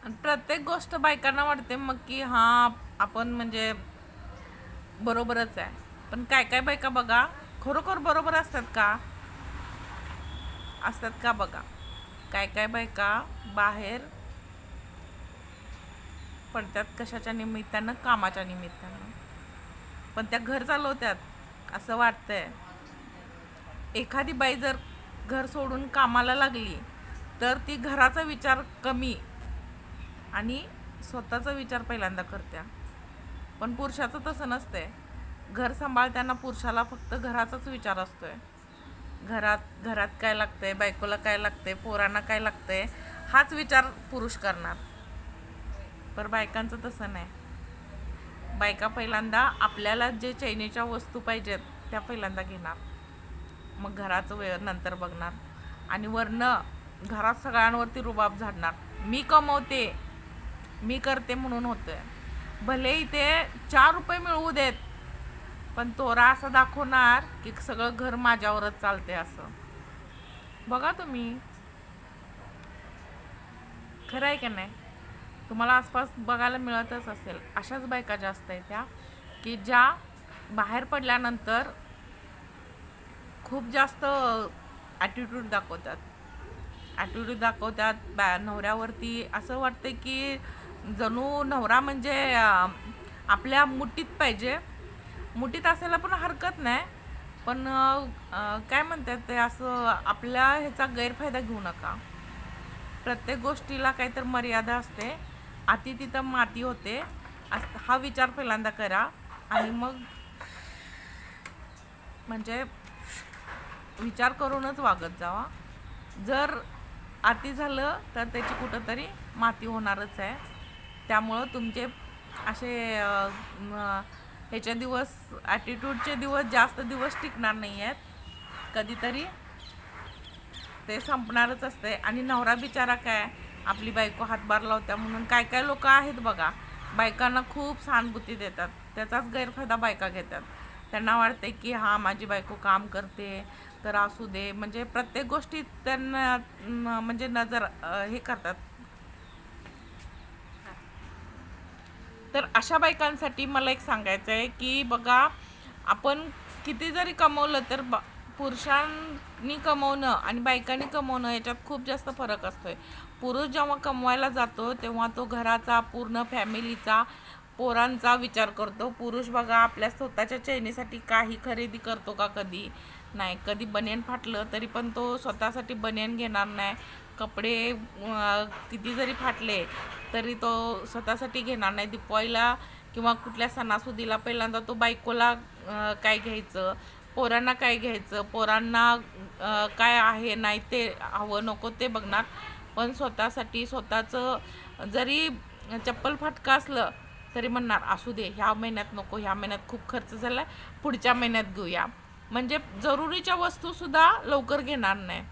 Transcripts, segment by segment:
आणि प्रत्येक गोष्ट बायकांना वाटते मग की हां आपण म्हणजे बरोबरच आहे. पण काय काय बायका बघा खरोखर बरोबर असतात का? असतात का बघा. काय काय बायका बाहेर पडतात कशाच्या निमित्तानं? कामाच्या निमित्तानं. पण त्या घर चालवतात असं वाटतंय. एखादी बाई जर घर सोडून कामाला लागली तर ती घराचा विचार कमी आणि स्वतःचा विचार पहिल्यांदा करत्या. पण पुरुषाचं तसं नसतंय. घर सांभाळताना पुरुषाला फक्त घराचाच विचार असतोय. घरात काय लागतंय, बायकोला काय लागतंय, पोरांना काय लागतंय, हाच विचार पुरुष करणार. पण बायकांचं तसं नाही. बायका पहिल्यांदा आपल्याला जे चैनीच्या वस्तू पाहिजेत त्या पहिल्यांदा घेणार, मग घराचं वेळ नंतर बघणार. आणि वरनं घरात सगळ्यांवरती रुबाब झाडणार. मी कमवते, मी करते म्हणून होतंय. भले इथे 4 रुपये मिळवू देत, पण तोरा असं दाखवणार की सगळं घर माझ्यावरच चालते असं. बघा तुम्ही, खरं आहे की नाही? तुम्हाला आसपास बघायला मिळतच असेल. अशाच बायका जास्त आहेत त्या की ज्या बाहेर पडल्यानंतर खूप जास्त ॲटिट्यूड दाखवतात. नवऱ्यावरती असं वाटतं की जणू नवरा म्हणजे आपल्या मुठीत पाहिजे. मुठीत असायला पण हरकत नाही, पण काय म्हणतात ते असं आपल्या ह्याचा गैरफायदा घेऊ नका. प्रत्येक गोष्टीला काहीतरी मर्यादा असते. अति तिथं माती होते. हा विचार पहिल्यांदा करा आणि मग म्हणजे विचार करूनच वागत जावा. जर अति झालं तर त्याची कुठंतरी माती होणारच आहे. त्यामुळं तुमचे असे ह्याचे दिवस, ॲटिट्यूडचे दिवस जास्त दिवस टिकणार नाही आहेत. कधीतरी ते संपणारच असते. आणि नवरा बिचारा काय, आपली बायको हातभार लावत्या म्हणून काय काय लोक आहेत बघा, बायकांना खूप सहानुभूती देतात. त्याचाच गैरफायदा बायका घेतात. त्यांना वाटते की हां माझी बायको काम करते तर असू दे, म्हणजे प्रत्येक गोष्टीत त्यांना म्हणजे नजर हे करतात. तर अशा बायकांसाठी मला एक सांगायचं आहे की बघा, आपण किती जरी कमवलं तर पुरुषांनी कमवणं आणि बायकांनी कमवणं याच्यात खूप जास्त फरक असतोय. पुरुष जेव्हा कमवायला जातो तेव्हा तो घराचा, पूर्ण फॅमिलीचा, पोरांचा विचार करतो. पुरुष बघा आपल्या स्वतःच्या चैनीसाठी काही खरेदी करतो का? कधी नाही. कधी बनियन फाटलं तरी पण तो स्वतःसाठी बनियन घेणार नाही. कपडे किती जरी फाटले तरी तो स्वतःसाठी घेणार नाही. दिवाळीला किंवा कुठल्या सणासुदीला पहिल्यांदा तो बायकोला काय घ्यायचं, पोरांना काय घ्यायचं, पोरांना काय आहे नाही ते हवं नको ते बघणार. पण स्वतःसाठी स्वतःचं जरी चप्पल फाटका असलं तरी म्हणणार असू दे, ह्या महिन्यात नको, ह्या महिन्यात खूप खर्च झाला, पुढच्या महिन्यात घेऊया. म्हणजे जरुरीच्या वस्तूसुद्धा लवकर घेणार नाही,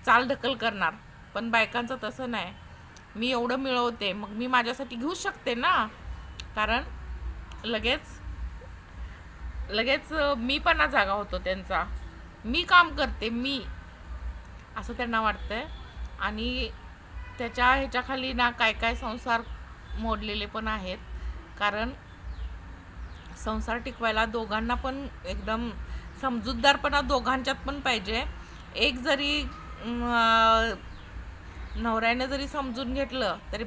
चालढकल करणार. पण बायकांचं तसं नाही. मी एवढं मिळवते मग मी माझ्यासाठी घेऊ शकते ना. कारण लगेच लगेच मीपणा जागा होतो त्यांचा. मी काम करते, मी असं त्यांना वाटतंय. आणि त्याच्या ह्याच्याखाली ना काय काय संसार मोडलेले पण आहेत. कारण संसार टिकवायला दोघांना पण एकदम समजूतदारपणा दोघांच्यात पण पाहिजे. एक जरी नवऱ्याने जरी समजून घेतलं तरी